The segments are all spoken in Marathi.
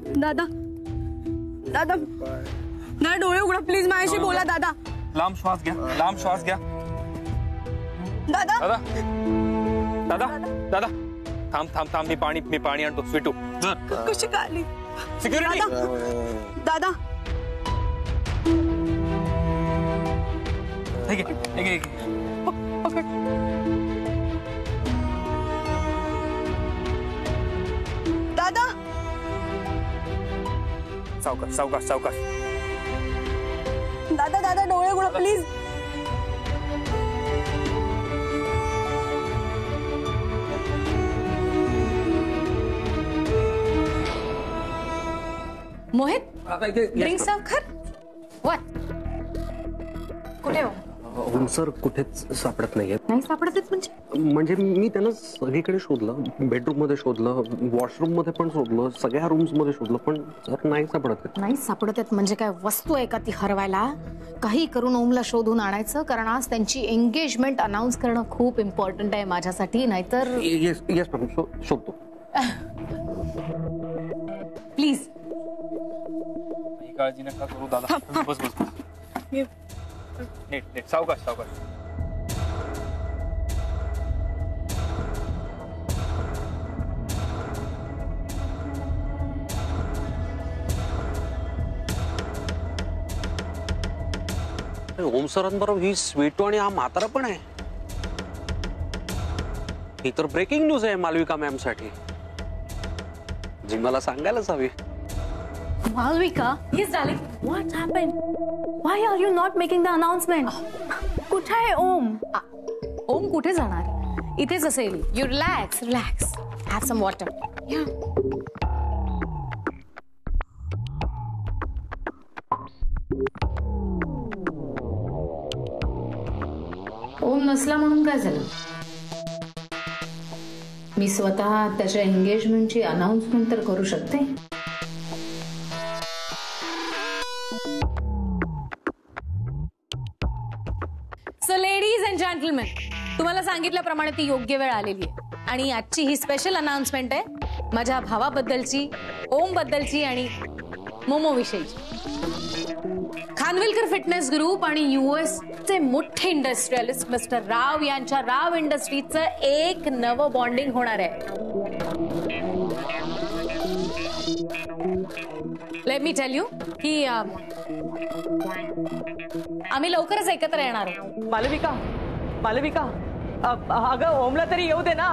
दादा दादा दादा डोळे उघडा प्लीज, माझ्याशी बोला दादा. लांब श्वास घ्या, लांब श्वास घ्या. दादा दादा दादा दादा थांब थांब थांब, मी पाणी आणतो. स्वीटू कशी काय आली? सिक्युरिटी. दादा ठीक आहे. पकड. दादा सावकाश सावकाश सावकाश. दादा दादा डोळे उघडा प्लीज. मोहित ड्रिंक सर्व कर. व्हॉट? कुठे हो? सर कुठेच सापडत नाहीये. नाही सापडत म्हणजे मी त्यांना सगळीकडे शोधलं, बेडरूम मध्ये शोधलं, वॉशरूम मध्ये पण शोधलं, सगळ्या रूम्स मध्ये शोधलं, पण सर नाही सापडत. नाही सापडत आहेत म्हणजे काय वस्तू आहे का ती हरवायला? काही करून ओमला शोधून आणायचं, कारण आज त्यांची एंगेजमेंट अनाउन्स करणं खूप इम्पॉर्टंट आहे माझ्यासाठी. नाहीतर येस मॅम, शोधतो. प्लीज काळजी नका करू दादा. बस बस नीट नीट सावकाश सावकाश. ओम सरांबरोबर ही स्वीटू आणि हा म्हातारा पण आहे. ही तर ब्रेकिंग न्यूज आहे मालविका मॅम साठी, जी मला सांगायलाच हवी. Malvika? Yes, darling. What happened? Why are you not making the announcement? कुठे आहे ओम? ओम कुठे जाणार? इथेच असेल. You relax. Have some water. Yeah. ओम नसला म्हणून काय झालं? मी स्वतः त्याच्या एंगेजमेंटची अनाउन्समेंट तर करू शकते. सो लेडीज अँड जेंटलमॅन, तुम्हाला सांगितल्याप्रमाणे ती योग्य वेळ आलेली आहे आणि आजची ही स्पेशल अनाउन्समेंट आहे माझ्या भावाबद्दलची, ओम बद्दलची आणि मोमो विषयीची. खानविलकर फिटनेस ग्रुप आणि US चे मोठे इंडस्ट्रियलिस्ट मिस्टर राव यांच्या राव इंडस्ट्रीजचं एक नवं बॉन्डिंग होणार आहे. लेट मी टेल यू की आम्ही लवकरच एकत्र येणार आहोत. मालविका अगं ओमला तरी येऊ दे ना.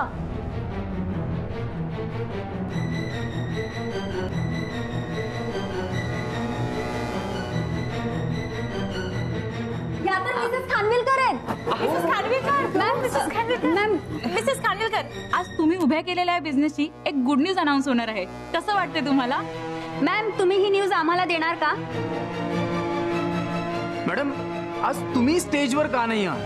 मिसेस खानविलकर, आज तुम्ही उभ्या केलेल्या बिझनेसची एक गुड न्यूज अनाउन्स होणार आहे. कसं वाटतंय तुम्हाला? मॅम, तुम्ही ही न्यूज आम्हाला देणार का? मॅडम, आज तुम्ही स्टेजवर का नाही आहात?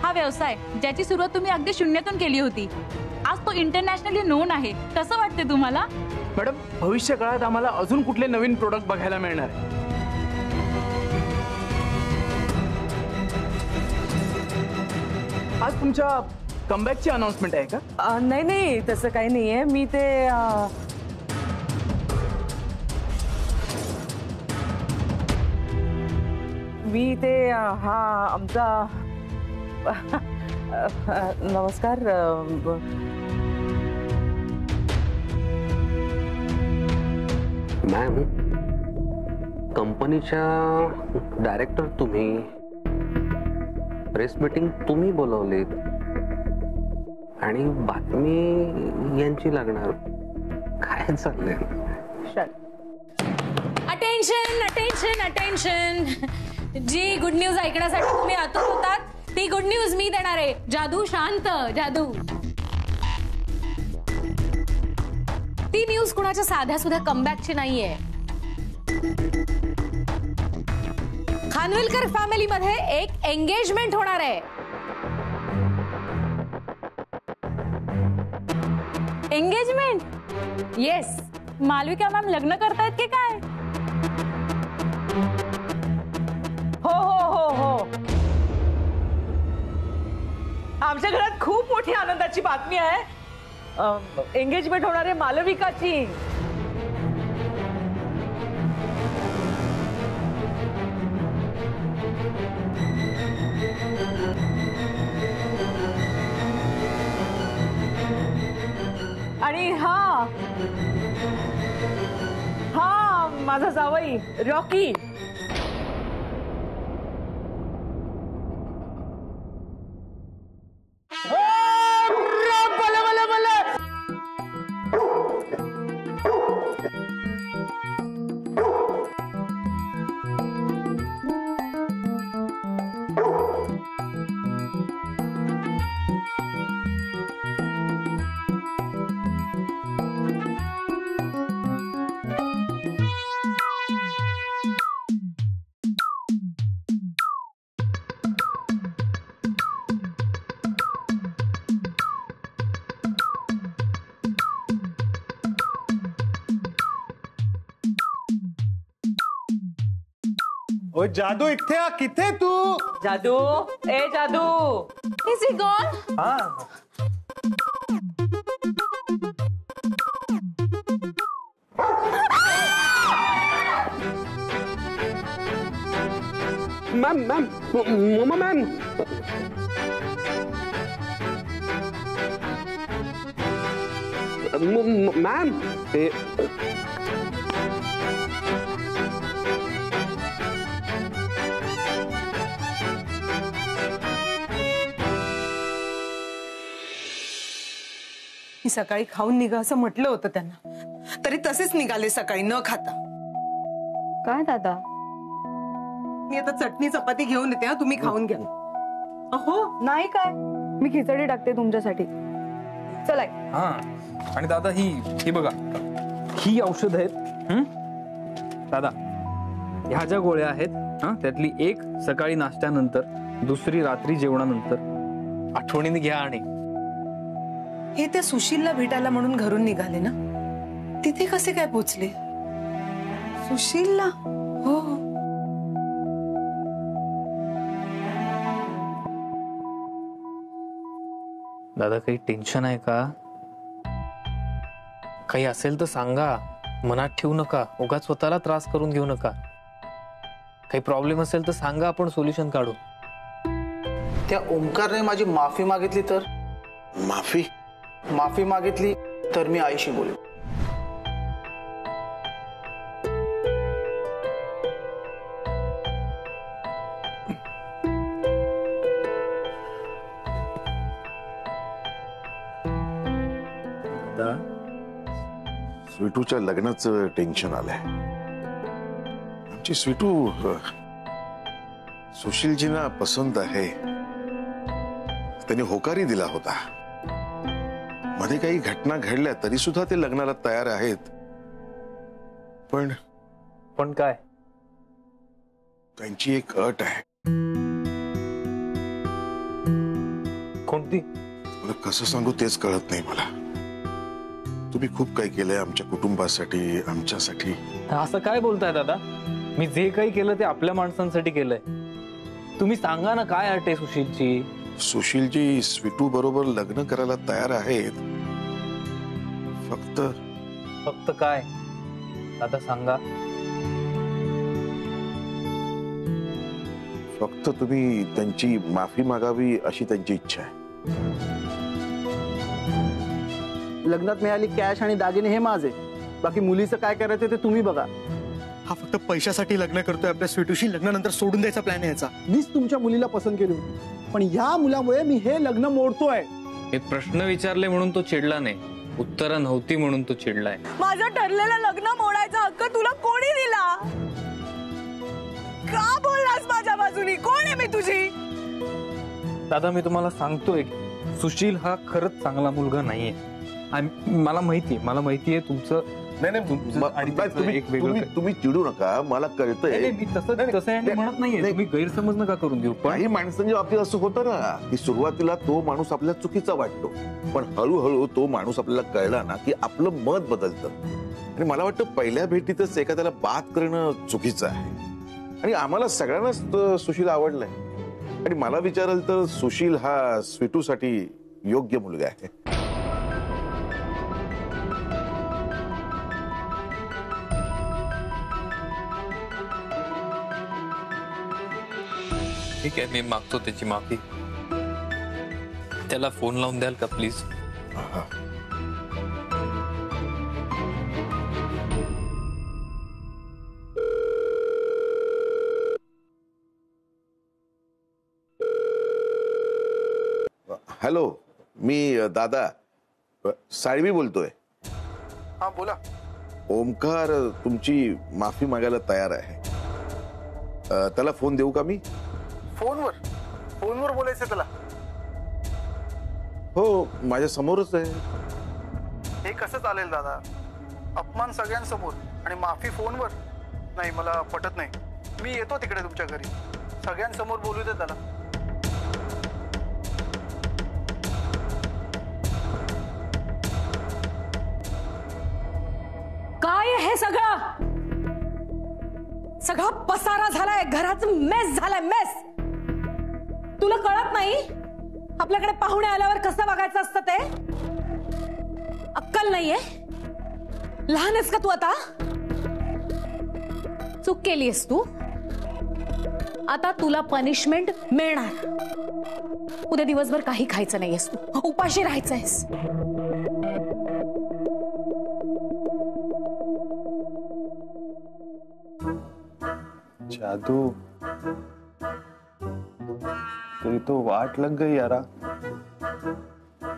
हा व्यवसाय ज्याची सुरुवात तुम्ही अगदी शून्यातून केली होती, आज तो इंटरनॅशनली नोन आहे. कसं वाटतंय तुम्हाला? मॅडम, भविष्य काळात आम्हाला अजून कुठले नवीन प्रोडक्ट बघायला मिळणार आहे? आज तुमच्या कमबॅकची अनाउन्समेंट आहे का? नाही तसं काही नाहीये. मी ते हा आमचा नमस्कार. मॅम, कंपनीच्या डायरेक्टर तुम्ही, प्रेस मीटिंग तुम्ही बोलवलीत आणि बातमी यांची लागणार. काय चाललंय? Attention attention attention. जी गुड न्यूज ऐकण्यासाठी तुम्ही आतुर होतात ती गुड न्यूज मी देणार आहे. जादू शांत, जादू. ती न्यूज कुणाच्या साध्या सुद्धा कमबॅकची नाहीये. खानविलकर फॅमिलीमध्ये एक एंगेजमेंट होणार आहे. एंगेजमेंट? येस. मालविका मॅम लग्न करतायत की काय? हो. आमच्या घरात खूप मोठी मोठी आनंदाची बातमी आहे. एंगेजमेंट होणार आहे मालविकाची. आणि हा माझा जावई रॉकी. ओ जादू इथे आ, किथे तू? जादू, ए जादू. Is he gone? हाँ. मैम मैम मोमा मैम. मैम मी सकाळी खाऊन निघा असं म्हटलं होतं त्यांना, तरी तसेच निघाले सकाळी न खाता. काय दादा? मी आता चटणी चपाती घेऊन येते. तुम्ही खाऊन घ्या. अहो नाही काय, मी खिचडी टाकते तुमच्यासाठी. चला. हा. आणि दादा ही बघा, ही औषध आहेत. दादा ह्या ज्या गोळ्या आहेत त्यातली एक सकाळी नाश्त्यानंतर, दुसरी रात्री जेवणानंतर. आठवणीने घ्या. आणि हे त्या सुशीलला भेटायला म्हणून घरून निघाले ना, तिथे कसे काय पोचले? सुशीलला? हो. दादा काही टेन्शन आहे का? काही असेल तर सांगा, मनात ठेवू नका. उगाच स्वतःला त्रास करून घेऊ नका. काही प्रॉब्लेम असेल तर सांगा, आपण सोल्युशन काढू. त्या ओंकारने माझी माफी मागितली तर? माफी मागितली तर मी आईशी बोलेन. स्वीटूच्या लग्नाचं टेन्शन आलंय. आमची स्वीटू सुशीलजींना पसंत आहे. त्यांनी होकारही दिला होता. मध्ये काही घटना घडल्या तरी सुद्धा ते लग्नाला तयार आहेत. पण काय? त्यांची एक अट आहे. कोणती? मला कसं सांगू तेच कळत नाही मला. तुम्ही खूप काही केलंय आमच्या कुटुंबासाठी, आमच्यासाठी. असं काय बोलताय दादा? मी जे काही केलं ते आपल्या माणसांसाठी केलंय. तुम्ही सांगा ना, काय अट आहे सुशीलची? सुशीलजी स्वीटू बरोबर लग्न करायला तयार आहेत. फक्त काय दादा सांगा. फक्त तुम्ही त्यांची माफी मागावी अशी त्यांची इच्छा आहे. लग्नात मिळाली कॅश आणि दागिने हे माझे. बाकी मुलीचं काय करायचं ते तुम्ही बघा. हा फक्त पैशासाठी लग्न करतोय आपल्या स्वीटूशी. लग्नानंतर सोडून द्यायचा प्लॅन आहे याचा. मीच तुमच्या मुलीला पसंत केली होती, पण ह्या मुलामुळे मी हे लग्न मोडतोय. एक प्रश्न विचारले म्हणून तो चिडला नाही, उत्तरं नव्हती म्हणून तो चिडलाय. माझं ठरलेलं लग्न मोडायचा हक्क तुला कोणी दिला? का बोललास माझ्या बाजूनी? कोण आहे मी तुझी? दादा मी तुम्हाला सांगतोय, सुशील हा खरंच चांगला मुलगा नाहीये. मला माहितीये तुमचं. तुम्ही चिडू नका, मला कळतंय. तसं म्हणत नाहीये, तुम्ही गैरसमज नका करून घेऊ. काही माणसांच्या बाबतीत असं होतं ना की सुरुवातीला तो माणूस आपल्याला चुकीचा वाटतो, पण हळूहळू तो माणूस आपल्याला कळला ना की आपलं मत बदलतं. आणि मला वाटतं पहिल्या भेटीतच एखाद्याला बात करणं चुकीचं आहे. आणि आम्हाला सगळ्यांनाच सुशील आवडलाय. आणि मला विचाराल तर सुशील हा स्वीटूसाठी योग्य मुलगा आहे. ठीक आहे, मी मागतो त्याची माफी. त्याला फोन लावून द्याल का प्लीज? हॅलो, मी दादा साळवी बोलतोय. हा बोला. ओमकार तुमची माफी मागायला तयार आहे. त्याला फोन देऊ का मी? फोनवर बोलायचं त्याला? हो, माझ्या समोरच आहे. हे कसं चालेल दादा? अपमान सगळ्यांसमोर आणि माफी फोनवर? नाही, मला पटत नाही. मी येतो तिकडे तुमच्या घरी, सगळ्यांसमोर बोलू दे त्याला. काय हे सगळं? सगळा पसारा झालाय, घराचं मेस झालाय, मेस. तुला कळत नाही आपल्याकडे पाहुणे आल्यावर कसं वागायचं असतं ते? अक्कल नाहीये? लहान आहेस का तू आता? चूक केलीस तू, आता तुला पनिशमेंट मिळणार. उद्या दिवसभर काही खायचं नाहीयेस तू, उपाशी राहायचंयस. जादू, तेरी तो वाट लग गई यारा.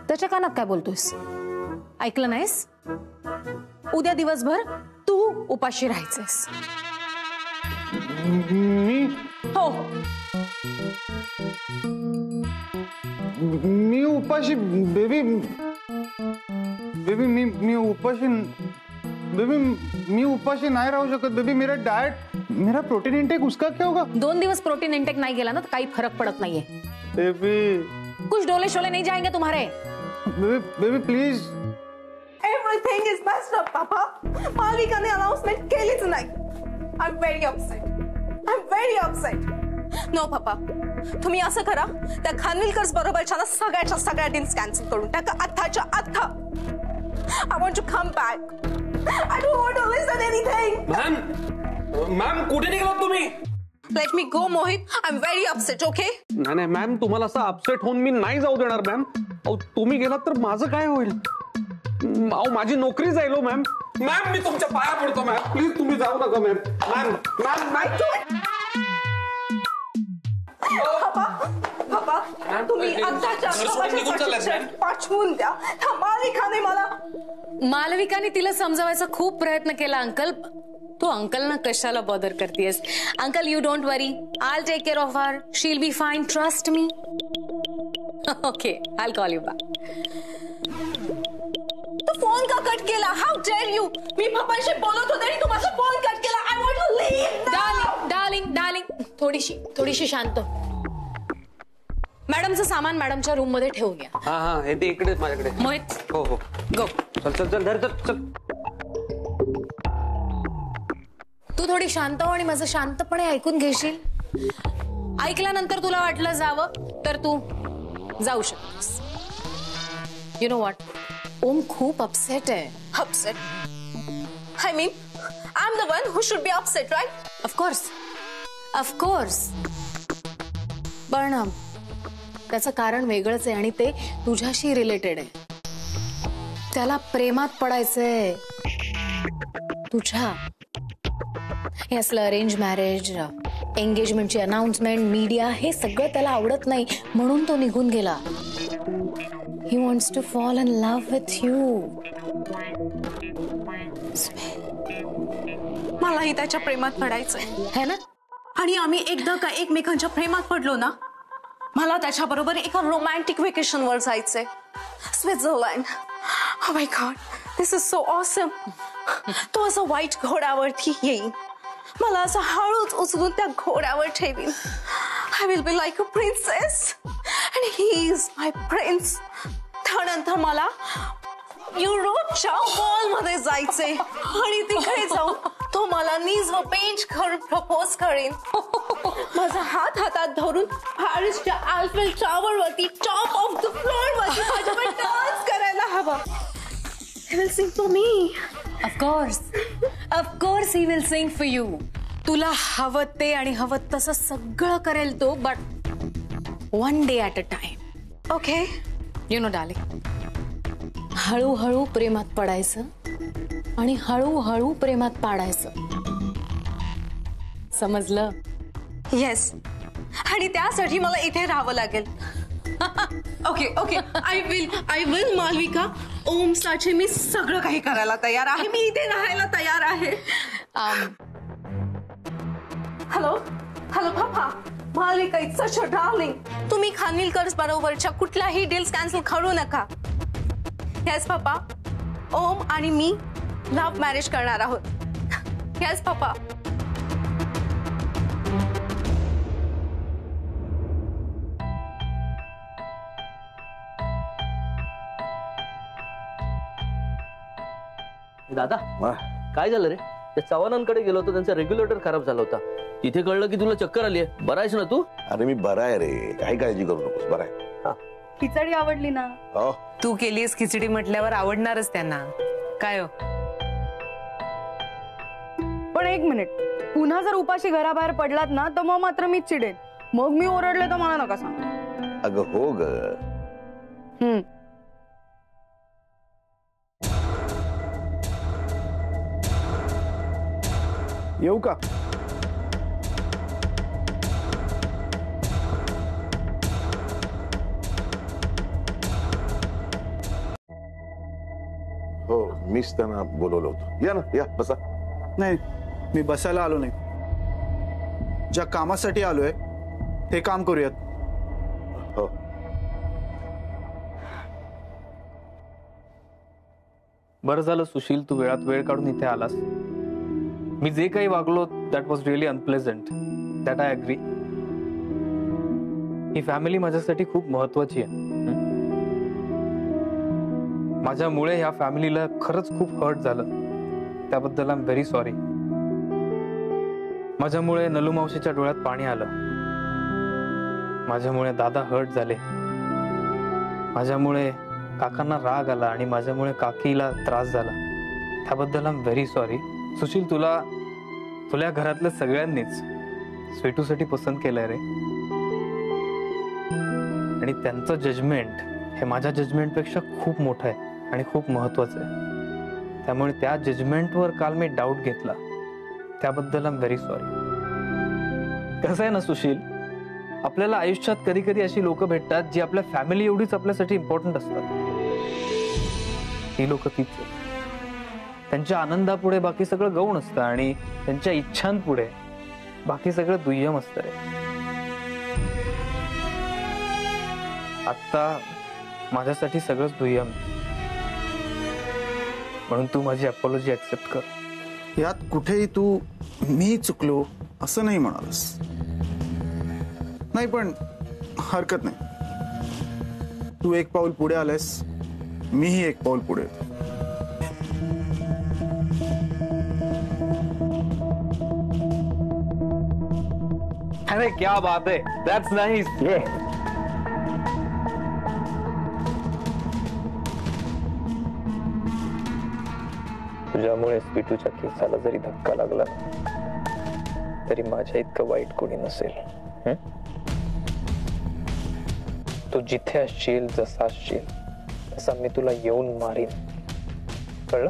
त्याच्या कानात काय बोलतोयस? ऐकलं नाहीस? उद्या दिवसभर तू उपाशी राहायचंयस. मी हो, मी उपाशी. बेबी बेबी मी उपाशी. बेबी मी उपाशी नहीं राहू शकत. बेबी मेरा डाइट, मेरा प्रोटीन इंटेक उसका क्या होगा? 2 दिवस प्रोटीन इंटेक नहीं गेला ना तो काही फरक पड़त नहीं है. बेबी कुछ डोले शोले नहीं जाएंगे तुम्हारे. Baby baby please. Everything is messed up, Papa. मालिकाने announcement केलीच नाही. I'm very upset. I'm very upset. No, Papa. तुम्ही असं करा, त्या खानविलकर्स बरोबरच्या ना सगळ्या डील्स कॅन्सल करून टाका आत्ताच्या आत्ता. I want to come back. I don't want to listen anything. Ma'am कुठे निघालात तुम्ही? Let me go, Mohit. I'm very upset, okay? नाही मॅम, तुम्हाला असं अपसेट होऊन मी नाही जाऊ देणार मॅम. अहो तुम्ही गेलात तर माझं काय होईल? अहो माझी नोकरी जाईल हो मॅम. मॅम मी तुमच्या पाया पडतो मॅम, प्लीज तुम्ही जाऊ नका मॅम. मॅम मॅम Papa, तुम्ही आत्ताच्या पाठवून द्या. त्या मालिकाने मला. मालविकाने तिला समजावायचा खूप प्रयत्न केला अंकल. तू अंकल ना कशाला बॉदर करतेस? Uncle you don't worry, I'll take care of her. She'll be fine, trust me. Okay, I'll call you back. तू फोन का कट केला? How dare you? मी पप्पाशी बोलत होते आणि तू माझा फोन कट केला. I want to leave now. Darling, थोडीशी शांत. मॅडमचं सामान मॅडमच्या रूम मध्ये ठेवून घ्या. हा हे ते इकडे माझ्याकडे. मोहित, हो गो. चल धर चल. तू थोडी शांत हो आणि माझं शांतपणे ऐकून घेशील. ऐकल्यानंतर तुला वाटलं जावं तर तू जाऊ शकतेस. यू नो व्हॉट, ओम खूप अपसेट आहे. Upset? I mean, I'm the one who should be upset, right? Of course. पण त्याचं कारण वेगळंच आहे आणि ते तुझ्याशी रिलेटेड आहे. त्याला प्रेमात पडायचंय तुझ्या. हे असलं अरेंज मॅरेज, एंगेजमेंटची अनाउन्समेंट, मीडिया, हे सगळं त्याला आवडत नाही म्हणून तो निघून गेला. He wants to fall in love with you. मलाही त्याच्या प्रेमात पडायचंय है ना? आणि आम्ही एकदा का एकमेकांच्या प्रेमात पडलो ना, मला त्याच्याबरोबर एका रोमॅन्टिक व्हेकेशन वर जायचंय. Switzerland. Oh my God, this is so awesome. तो असं व्हाईट घोड्यावरती येईल, मला असं हळूच उचलून त्या घोड्यावर ठेवील. I will be like a princess and he is my prince. त्यानंतर मला युरोपच्या मॉलमध्ये जायचंय आणि तिकडे जाऊन तो मला नीज व पेंट करून प्रपोज करेन. माझा हात हातात धरून पॅरिसच्या आयफेल टॉवर वरती टॉप ऑफ द फ्लोर वरती माझ्यावर डान्स करायला हवा. He will sing for me. Of course he will sing for you. तुला हवं ते आणि हवं तसं सगळं करेल तो, but 1 day at a time. Okay. You know, darling. हळूहळू प्रेमात पडायचं आणि हळूहळू प्रेमात पाडायचं. समजलं? येस. आणि त्यासाठी मला इथे राहावं लागेल. Okay I will Malvika. ओमसाठी मी सगळं काही करायला तयार आहे. मी इथे राहायला तयार आहे. हॅलो पापा. Malvika it's such a darling. तुम्ही खानविलकर्स बरोबरच्या कुठल्याही डील्स कॅन्सल करू नका. येस पापा. ओम आणि मी लव्ह मॅरेज करणार आहोत. येस पापा. दादा काय झालं रे? त्या चव्हाणांकडे गेलो होतो, त्यांचा रेग्युलेटर खराब झाला होता. तिथे कळलं की तुला चक्कर आली आहे. बरा आहेस ना तू? अरे मी बरा आहे रे, काही काळजी करू नकोस. बरा आहे. खिचडी आवडली ना? हो. तू केलीस खिचडी म्हटल्यावर आवडणारच त्यांना. काय हो? पण एक मिनिट, पुन्हा जर उपाशी घराबाहेर पडलात ना तर मग मात्र मीच चिडेन. मग मी ओरडले तर मला नका सांग. अगं हो ग. येऊ का? हो मीच त्यांना बोलवलं होतं. या ना, या बसा. नाही, मी बसायला आलो नाही. ज्या कामासाठी आलोय ते काम करूयात. हो. बरं झालं सुशील, तू वेळात वेळ काढून इथे आलास. मी जे काही वागलो that was really unpleasant. That I agree. He family माझ्यासाठी खूप महत्वाची आहे. माझ्यामुळे ह्या फॅमिलीला खरंच खूप हर्ट झालं. त्याबद्दल आय एम व्हेरी सॉरी. माझ्यामुळे नलू मावशीच्या डोळ्यात पाणी आलं. माझ्यामुळे दादा हर्ट झाले. माझ्यामुळे काकांना राग आला आणि माझ्यामुळे काकीला त्रास झाला. त्याबद्दल I am very sorry. Sushil, तुला घरातल्या सगळ्यांनीच स्वीटूसाठी पसंत केलंय रे. आणि त्यांचं जजमेंट हे माझ्या जजमेंटपेक्षा खूप मोठं आहे आणि खूप महत्वाचं आहे. त्यामुळे त्या जजमेंटवर काल मी डाऊट घेतला. त्याबद्दल आय एम व्हेरी सॉरी. कसं आहे ना सुशील, आपल्याला आयुष्यात कधी कधी अशी लोक भेटतात जी आपल्या फॅमिली एवढीच आपल्यासाठी इम्पॉर्टंट असतात. ही लोक तीच आहेत. त्यांच्या आनंदापुढे बाकी सगळं गौण असतं आणि त्यांच्या इच्छांपुढे बाकी सगळं दुय्यम असतं रे. आता माझ्यासाठी सगळंच दुय्यम. म्हणून तू माझी अपॉलॉजी ऍक्सेप्ट कर. यात कुठेही तू मी चुकलो असं नाही म्हणालस. नाही पण हरकत नाही. तू एक पाऊल पुढे आलास, मीही एक पाऊल पुढे. अरे क्या बात है, दैट्स नाइस. तुझ्यामुळे स्वीटूच्या केसाला जरी धक्का लागला तरी माझ्या इतकं वाईट कोणी नसेल. तू जिथे असशील, जसा असशील तसा मी तुला येऊन मारीन. कळलं?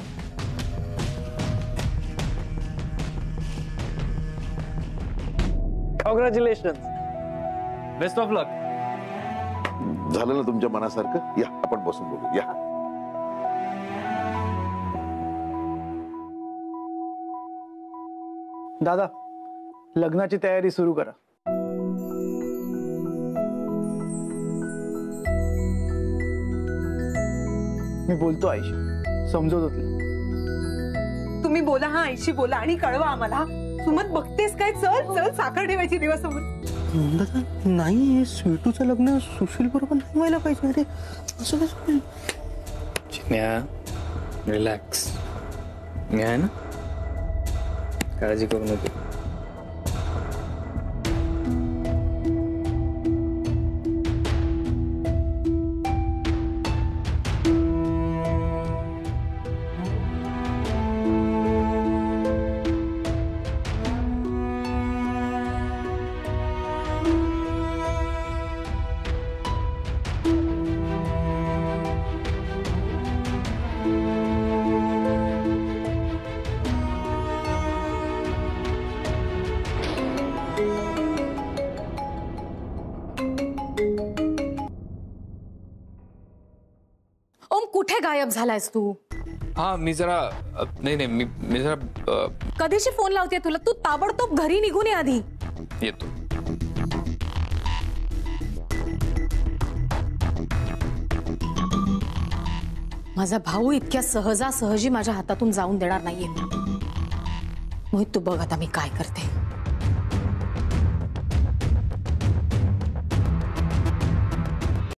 कॉंग्रॅच्युलेशन. बेस्ट ऑफ लक. झालं ना तुमच्या मनासारखं? या आपण बसून बोलू. या. दादा, लग्नाची तयारी सुरू करा. मी बोलतो आईशी, समजवतो तिला. तुम्ही बोला. हा आईशी बोला आणि कळवा आम्हाला. सुमत बघतेस काय? चल चल, साखर ठेवायची दिवससमोर. नाही, स्वीटूचं लग्न सुशील बरोबर नाही व्हायला पाहिजे. अरे असं कसं? रिलॅक्स. मी आहे ना, काळजी करू नको. कुठे गायब झालायस तू? हा मी जरा नाही मी जरा कधीची फोन लावते तुला? तू ताबडतोब घरी निघून ये आधी. येतो. माझा भाऊ इतक्या सहजासहजी माझ्या हातातून जाऊन देणार नाहीये. मोहित तू बघ आता मी काय करते.